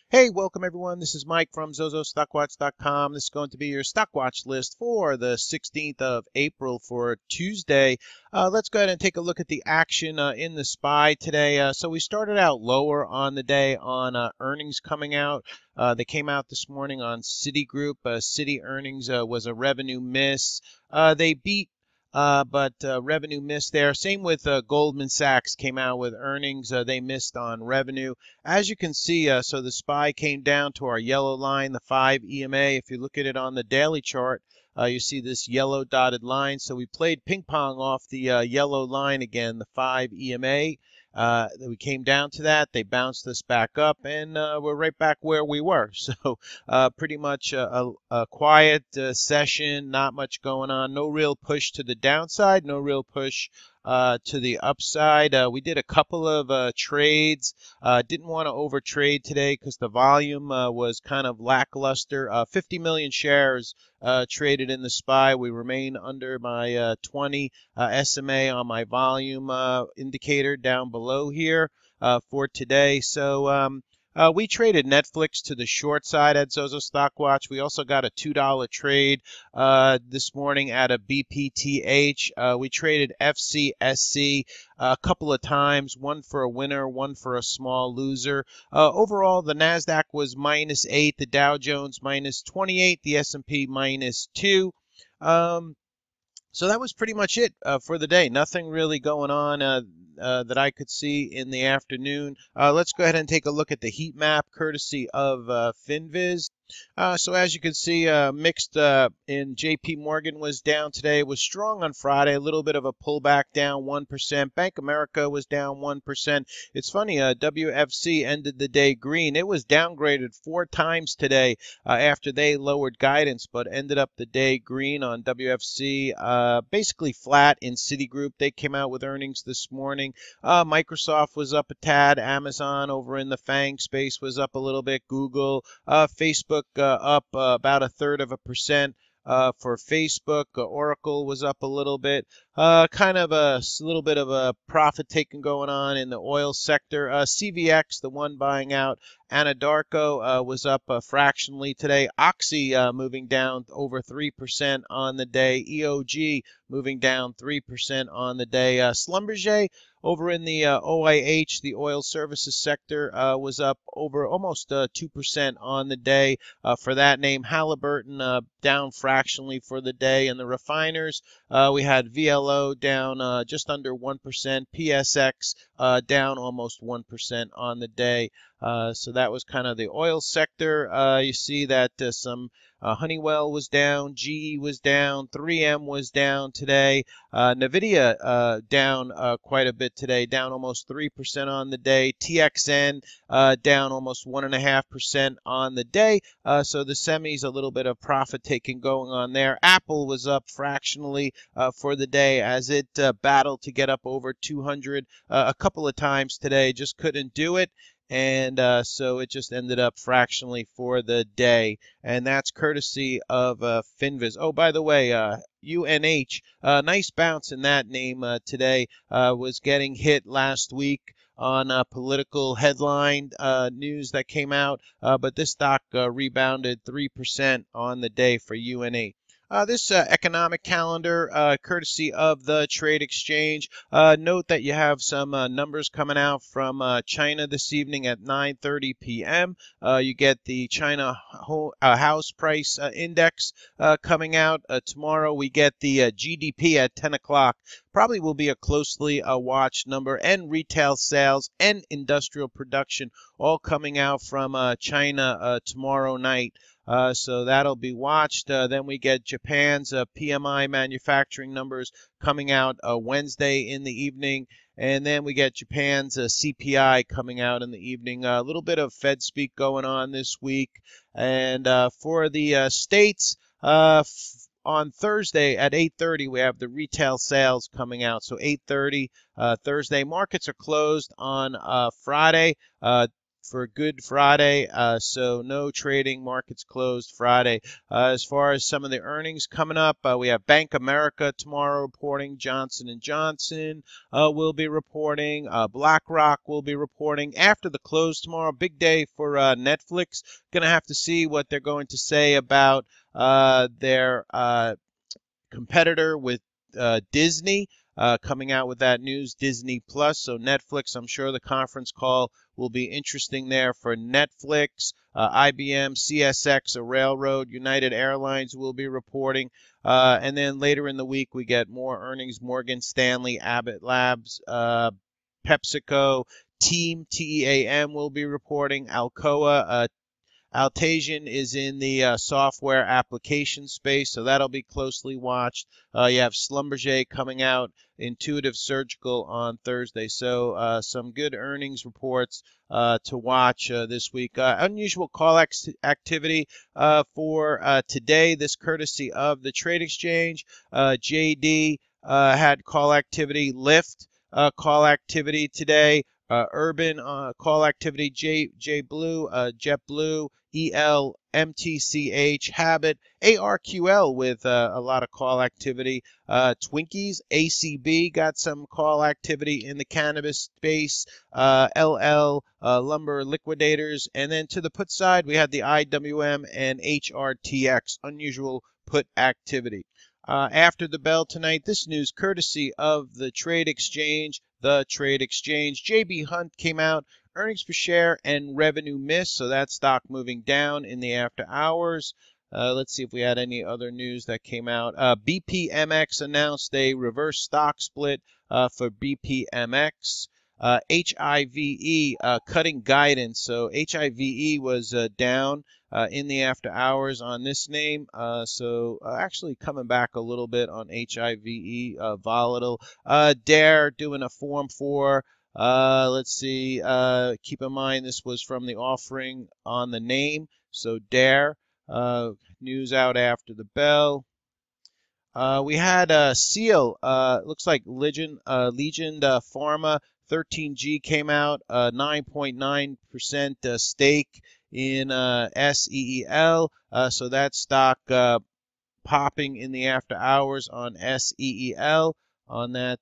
Hey, welcome everyone. This is Mike from zozostockwatch.com. This is going to be your stock watch list for the 16th of April for Tuesday. Let's go ahead and take a look at the action in the SPY today. So we started out lower on the day on earnings coming out. They came out this morning on Citigroup. Citi earnings was a revenue miss. They beat but revenue missed there. Same with Goldman Sachs came out with earnings. They missed on revenue. As you can see, so the SPY came down to our yellow line, the 5 EMA. If you look at it on the daily chart, you see this yellow dotted line. So we played ping pong off the yellow line again, the 5 EMA. We came down to that. They bounced us back up, and we're right back where we were. So pretty much a quiet session, not much going on, no real push to the downside, no real push to the upside. We did a couple of trades. Didn't want to overtrade today because the volume was kind of lackluster. 50 million shares traded in the SPY. We remain under my 20 SMA on my volume indicator down below here for today. So we traded Netflix to the short side at Zozo StockWatch. We also got a $2 trade this morning at a BPTH. We traded FCSC a couple of times, one for a winner, one for a small loser. Overall, the NASDAQ was -8, the Dow Jones -28, the S&P -2. So that was pretty much it for the day. Nothing really going on that I could see in the afternoon. Let's go ahead and take a look at the heat map courtesy of FinViz. So as you can see, mixed in JP Morgan was down today. It was strong on Friday, a little bit of a pullback down 1%. Bank America was down 1%. It's funny, WFC ended the day green. It was downgraded 4 times today after they lowered guidance, but ended up the day green on WFC. Basically flat in Citigroup. They came out with earnings this morning. Microsoft was up a tad. Amazon over in the FANG space was up a little bit. Google, Facebook up about 1/3%. For Facebook, Oracle was up a little bit. Kind of a little bit of a profit taking going on in the oil sector. CVX, the one buying out Anadarko, was up fractionally today. Oxy moving down over 3% on the day. EOG moving down 3% on the day. Schlumberger over in the OIH, the oil services sector, was up over almost 2% on the day for that name. Halliburton down fractionally for the day. And the refiners, we had VLO down just under 1%, PSX down almost 1% on the day. So that was kind of the oil sector. You see that some Honeywell was down, GE was down, 3M was down today. NVIDIA down quite a bit today, down almost 3% on the day. TXN down almost 1.5% on the day. So the semis, a little bit of profit taking going on there. Apple was up fractionally for the day as it battled to get up over 200 a couple of times today, just couldn't do it. And so it just ended up fractionally for the day. And that's courtesy of FinViz. Oh, by the way, UNH, nice bounce in that name today, was getting hit last week on political headline news that came out, but this stock rebounded 3% on the day for UNH. This economic calendar, courtesy of the Trade Exchange. Note that you have some numbers coming out from China this evening at 9:30 p.m. You get the China house price index coming out. Tomorrow we get the GDP at 10 o'clock. Probably will be a closely watched number, and retail sales and industrial production all coming out from China tomorrow night. So that'll be watched. Then we get Japan's PMI manufacturing numbers coming out Wednesday in the evening. And then we get Japan's CPI coming out in the evening. A little bit of Fed speak going on this week. And for the states, on Thursday at 8:30, we have the retail sales coming out. So 8:30 Thursday. Markets are closed on Friday. for Good Friday, so no trading. Markets closed Friday. As far as some of the earnings coming up, we have Bank America tomorrow reporting. Johnson & Johnson will be reporting. BlackRock will be reporting. After the close tomorrow, big day for Netflix. Going to have to see what they're going to say about their competitor with Disney. Coming out with that news, Disney Plus. So Netflix, I'm sure the conference call will be interesting there for Netflix. IBM, CSX, a railroad, United Airlines will be reporting. And then later in the week, we get more earnings. Morgan Stanley, Abbott Labs, PepsiCo, Team, TEAM will be reporting. Alcoa, Altasian is in the software application space, so that'll be closely watched. You have Schlumberger coming out, Intuitive Surgical on Thursday. So some good earnings reports to watch this week. Unusual call activity for today, this courtesy of the Trade Exchange. JD had call activity. Lyft call activity today. Urban call activity, J Blue, JetBlue, EL, MTCH, Habit, ARQL with a lot of call activity. Twinkies, ACB got some call activity in the cannabis space. LL, Lumber Liquidators. And then to the put side, we had the IWM and HRTX, unusual put activity. After the bell tonight, this news courtesy of the Trade Exchange. The Trade Exchange. JB Hunt came out, earnings per share and revenue miss, so that stock moving down in the after hours. Let's see if we had any other news that came out. BPMX announced a reverse stock split for BPMX. HIVE cutting guidance. So HIVE was down in the after hours on this name. So actually coming back a little bit on HIVE, volatile. Dare doing a Form 4. Let's see. Keep in mind this was from the offering on the name. So Dare. News out after the bell. We had Seal. Looks like Legend Pharma. 13G came out, 9.9% stake in SEEL. So that stock popping in the after hours on SEEL on that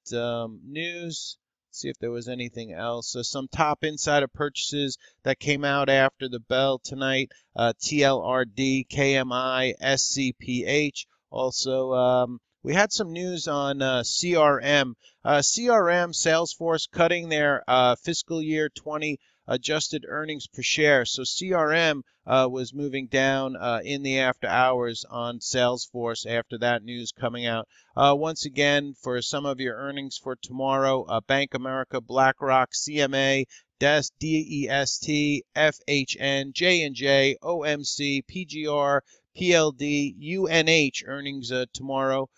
news. Let's see if there was anything else. So some top insider purchases that came out after the bell tonight. TLRD, KMI, SCPH. Also, we had some news on CRM. CRM, Salesforce cutting their fiscal year 20 adjusted earnings per share. So CRM was moving down in the after hours on Salesforce after that news coming out. Once again, for some of your earnings for tomorrow, Bank America, BlackRock, CMA, DEST, FHN, J&J, OMC, PGR, PLD, UNH earnings tomorrow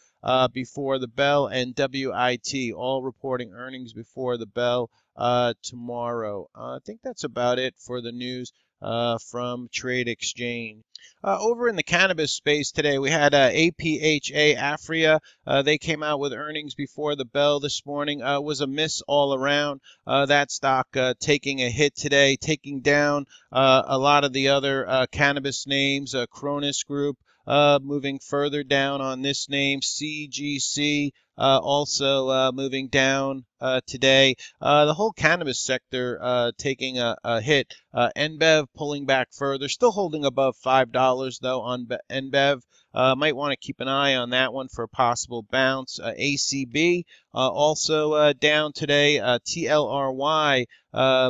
before the bell, and WIT all reporting earnings before the bell tomorrow. I think that's about it for the news from Trade Exchange. Over in the cannabis space today, we had APHA Afria. They came out with earnings before the bell this morning. Was a miss all around. That stock taking a hit today, taking down a lot of the other cannabis names. Cronus Group moving further down on this name. CGC also moving down today. The whole cannabis sector taking a hit. NBEV pulling back further, still holding above $5 though on NBEV. Might want to keep an eye on that one for a possible bounce. ACB also down today. TLRY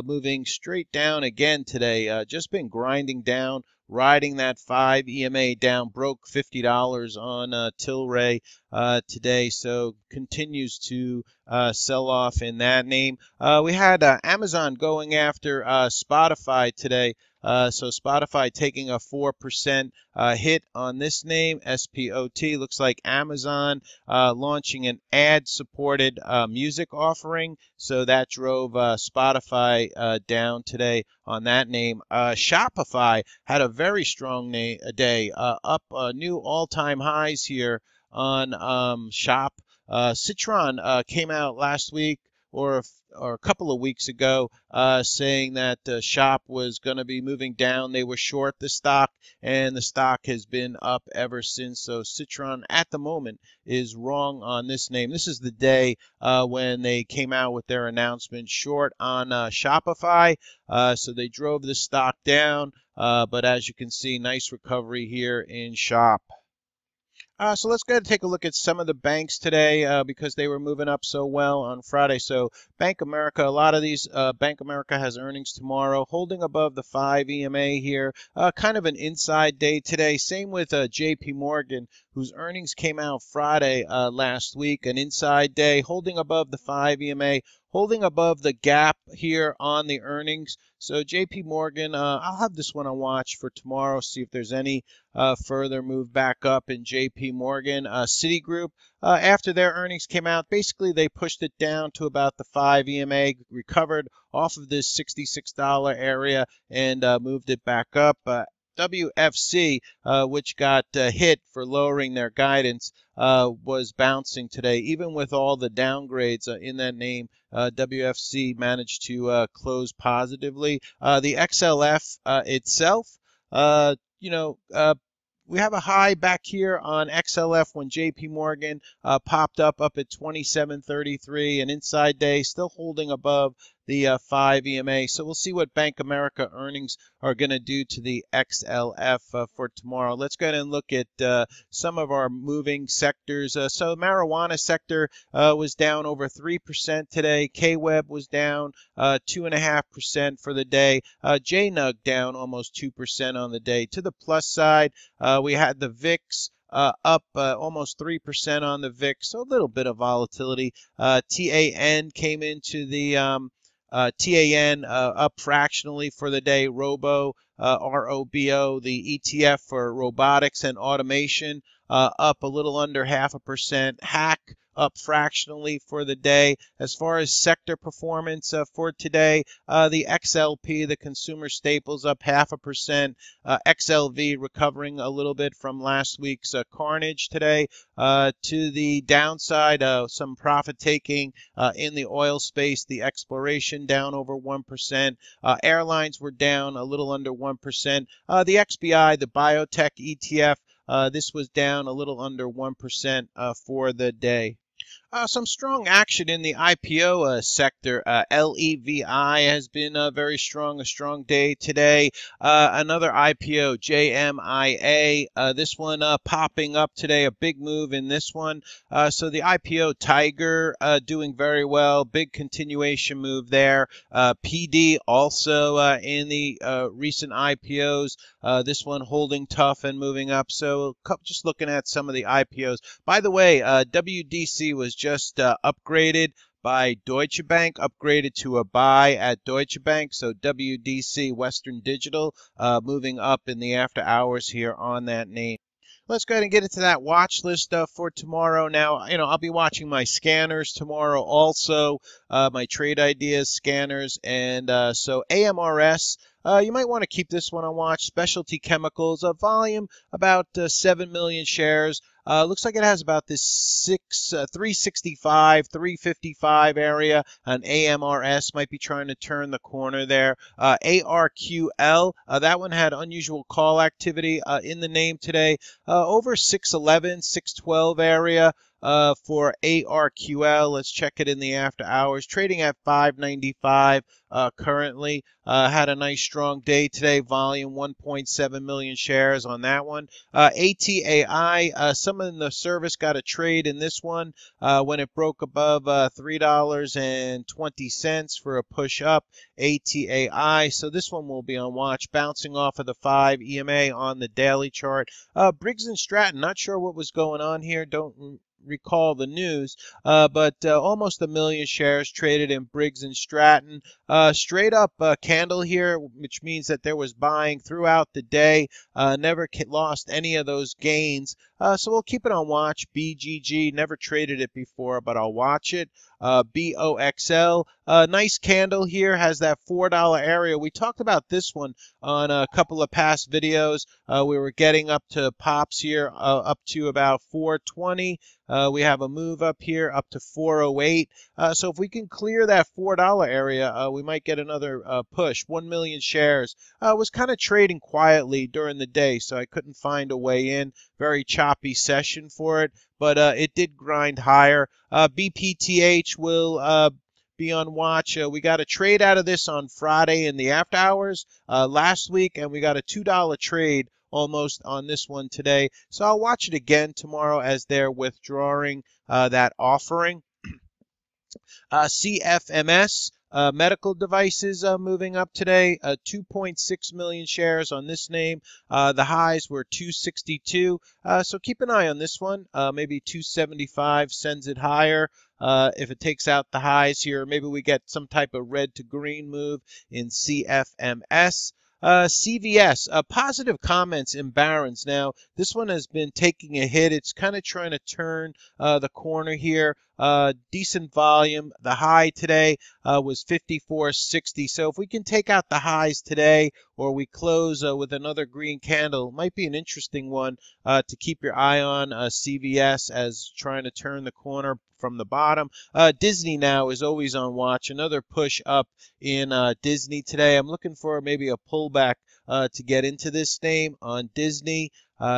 moving straight down again today. Just been grinding down, riding that 5 EMA down, broke $50 on Tilray today, so continues to sell off in that name. We had Amazon going after Spotify today. So Spotify taking a 4% hit on this name, SPOT. Looks like Amazon launching an ad-supported music offering. So that drove Spotify down today on that name. Shopify had a very strong day, up new all-time highs here on Shop. Citron came out last week or or a couple of weeks ago, saying that Shop was going to be moving down. They were short the stock, and the stock has been up ever since. So Citron at the moment is wrong on this name. This is the day when they came out with their announcement short on Shopify. So they drove the stock down, but as you can see, nice recovery here in Shop. So let's go ahead and take a look at some of the banks today because they were moving up so well on Friday. So Bank America, a lot of these, Bank America has earnings tomorrow, holding above the 5 EMA here. Kind of an inside day today. Same with JP Morgan, whose earnings came out Friday last week. An inside day, holding above the 5 EMA, holding above the gap here on the earnings. So JP Morgan, I'll have this one on watch for tomorrow, see if there's any further move back up in JP Morgan. Citigroup, after their earnings came out, basically they pushed it down to about the 5 EMA, recovered off of this $66 area and moved it back up. WFC, which got hit for lowering their guidance, was bouncing today. Even with all the downgrades in that name, WFC managed to close positively. The XLF itself, we have a high back here on XLF when JP Morgan popped up at 27.33, an inside day, still holding above the 5 EMA. So we'll see what Bank America earnings are going to do to the XLF for tomorrow. Let's go ahead and look at some of our moving sectors. So marijuana sector was down over 3% today. KWeb was down 2.5% for the day. JNUG down almost 2% on the day. To the plus side, we had the VIX up almost 3% on the VIX, so a little bit of volatility. TAN came into the TAN up fractionally for the day. ROBO, ROBO, the ETF for robotics and automation, up a little under 0.5%. Hack up fractionally for the day. As far as sector performance for today, the XLP, the consumer staples, up 0.5%. XLV recovering a little bit from last week's carnage today. To the downside, some profit taking in the oil space, the exploration down over 1%. Airlines were down a little under 1%. The XBI, the biotech ETF, this was down a little under 1% for the day. Some strong action in the IPO sector. LEVI has been very strong, a strong day today. Another IPO, JMIA, this one popping up today, a big move in this one. So the IPO Tiger doing very well, big continuation move there. PD also in the recent IPOs, this one holding tough and moving up. So just looking at some of the IPOs. By the way, WDC was just upgraded by Deutsche Bank, upgraded to a buy at Deutsche Bank. So WDC, Western Digital, moving up in the after hours here on that name. Let's go ahead and get into that watch list for tomorrow. Now, I'll be watching my scanners tomorrow also, my trade ideas scanners. And so AMRS, you might want to keep this one on watch. Specialty chemicals, volume about 7 million shares. Looks like it has about this 365, 355 area. An AMRS might be trying to turn the corner there. ARQL, that one had unusual call activity in the name today. Over 611, 612 area. For ARQL, let's check it in the after hours. Trading at 595 currently. Had a nice strong day today. Volume 1.7 million shares on that one. ATAI, some in the service got a trade in this one when it broke above $3.20 for a push up. ATAI, so this one will be on watch, bouncing off of the 5 EMA on the daily chart. Briggs and Stratton, not sure what was going on here. Don't recall the news, but almost 1 million shares traded in Briggs and Stratton. Straight up candle here, which means that there was buying throughout the day. Never lost any of those gains. So we'll keep it on watch. BGG, never traded it before, but I'll watch it. BOXL. Nice candle here, has that $4 area. We talked about this one on a couple of past videos. We were getting up to pops here, up to about 420. We have a move up here up to 408. So if we can clear that $4 area, we might get another push. 1 million shares. Was kind of trading quietly during the day, so I couldn't find a way in. Very choppy session for it, but it did grind higher. BPTH will be on watch. We got a trade out of this on Friday in the after hours last week, and we got a $2 trade almost on this one today. So I'll watch it again tomorrow as they're withdrawing that offering. CFMS. Medical devices moving up today, 2.6 million shares on this name. The highs were 262, so keep an eye on this one. Maybe 275 sends it higher. If it takes out the highs here, maybe we get some type of red to green move in CFMS. CVS, positive comments in Barron's. Now, this one has been taking a hit. It's kind of trying to turn the corner here. Decent volume. The high today was 54.60. So if we can take out the highs today, or we close with another green candle, might be an interesting one to keep your eye on. CVS as trying to turn the corner from the bottom. Disney now is always on watch. Another push up in Disney today. I'm looking for maybe a pullback to get into this name on Disney.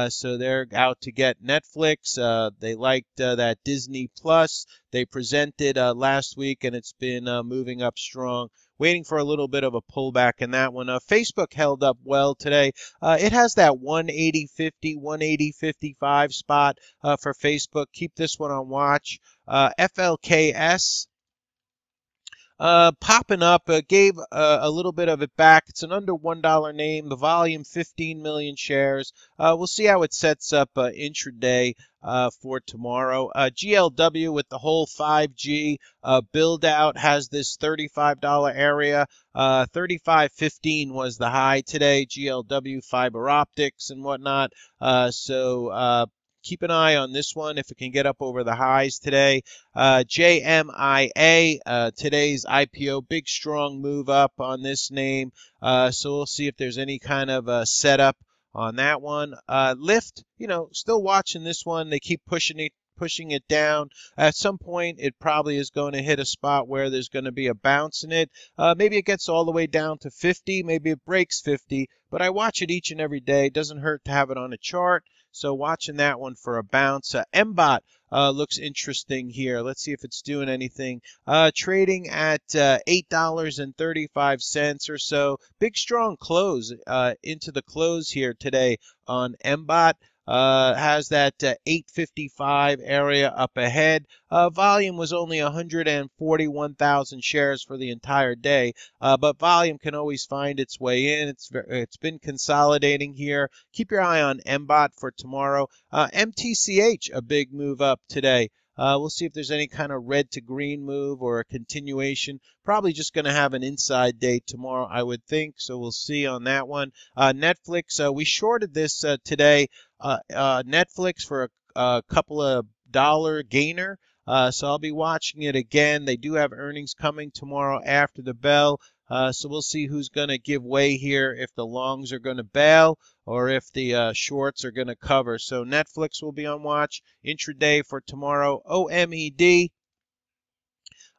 So they're out to get Netflix. They liked that Disney Plus. They presented last week, and it's been moving up strong. Waiting for a little bit of a pullback in that one. Facebook held up well today. It has that 180.50, 180.55 spot for Facebook. Keep this one on watch. FLKS. Popping up, gave a little bit of it back. It's an under $1 name. The volume, 15 million shares. We'll see how it sets up intraday for tomorrow. GLW with the whole 5G build out has this $35 area. 35.15 was the high today. GLW fiber optics and whatnot. So keep an eye on this one if it can get up over the highs today. JMIA, today's IPO, big strong move up on this name. So we'll see if there's any kind of setup on that one. Lyft, still watching this one. They keep pushing it down. At some point, it probably is going to hit a spot where there's going to be a bounce in it. Maybe it gets all the way down to 50. Maybe it breaks 50. But I watch it each and every day. It doesn't hurt to have it on a chart. So watching that one for a bounce. MBOT looks interesting here. Let's see if it's doing anything. Trading at $8.35 or so. Big strong close into the close here today on MBOT. Has that 855 area up ahead. Volume was only 141,000 shares for the entire day, but volume can always find its way in. It's been consolidating here. Keep your eye on MBOT for tomorrow. MTCH, a big move up today. We'll see if there's any kind of red to green move or a continuation. Probably just going to have an inside day tomorrow, I would think. So we'll see on that one. Netflix, we shorted this today. Netflix for a couple of dollar gainer. So I'll be watching it again. They do have earnings coming tomorrow after the bell. So we'll see who's going to give way here, if the longs are going to bail or if the shorts are going to cover. So Netflix will be on watch. Intraday for tomorrow. OMED.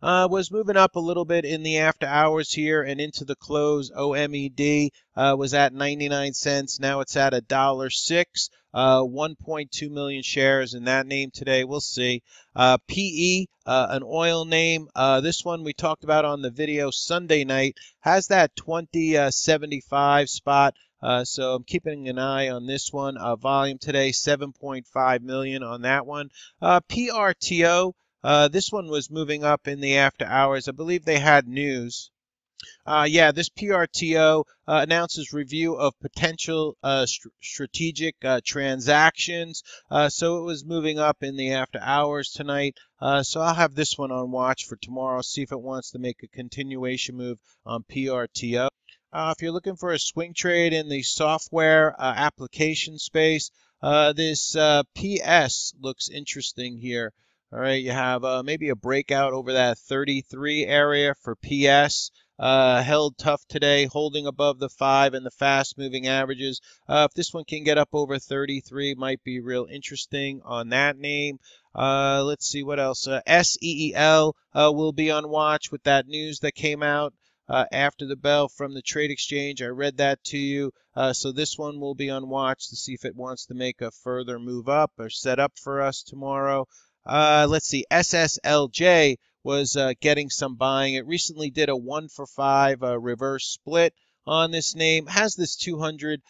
Was moving up a little bit in the after hours here and into the close. OMED was at 99 cents. Now it's at $1.06. 1.2 million shares in that name today. We'll see. PE, an oil name. This one we talked about on the video Sunday night. Has that 2075 spot. So I'm keeping an eye on this one. Volume today, 7.5 million on that one. PRTO. This one was moving up in the after hours. I believe they had news. Yeah, this PRTO announces review of potential strategic transactions. So it was moving up in the after hours tonight. So I'll have this one on watch for tomorrow, see if it wants to make a continuation move on PRTO. If you're looking for a swing trade in the software application space, this PS looks interesting here. All right, you have maybe a breakout over that 33 area for PS. Held tough today, holding above the 5 and the fast moving averages. If this one can get up over 33, might be real interesting on that name. Let's see what else. SEEL will be on watch with that news that came out after the bell from the trade exchange. I read that to you. So this one will be on watch to see if it wants to make a further move up or set up for us tomorrow. Let's see. SSLJ was getting some buying. It recently did a 1-for-5 reverse split on this name. Has this 200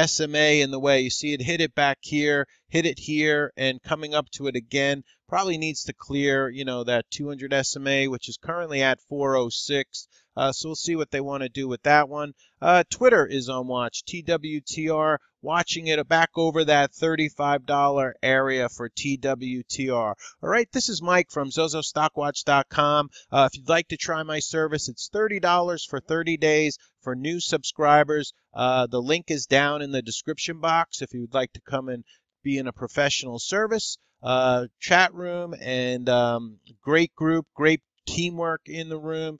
SMA in the way. You see it hit it back here, hit it here, and coming up to it again. Probably needs to clear, that 200 SMA, which is currently at 406. So we'll see what they want to do with that one. Twitter is on watch. TWTR, watching it back over that $35 area for TWTR. All right, this is Mike from zozostockwatch.com. If you'd like to try my service, it's $30 for 30 days for new subscribers. The link is down in the description box if you'd like to come and be in a professional service. Chat room and great group, great teamwork in the room.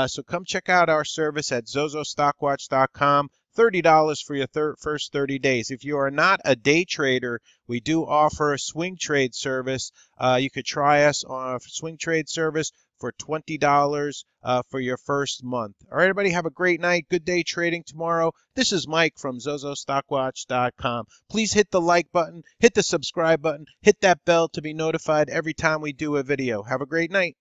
So come check out our service at zozostockwatch.com. $30 for your first 30 days. If you are not a day trader, we do offer a swing trade service. You could try us on a swing trade service for $20 for your first month. All right, everybody, have a great night. Good day trading tomorrow. This is Mike from zozostockwatch.com. Please hit the like button, hit the subscribe button, hit that bell to be notified every time we do a video. Have a great night.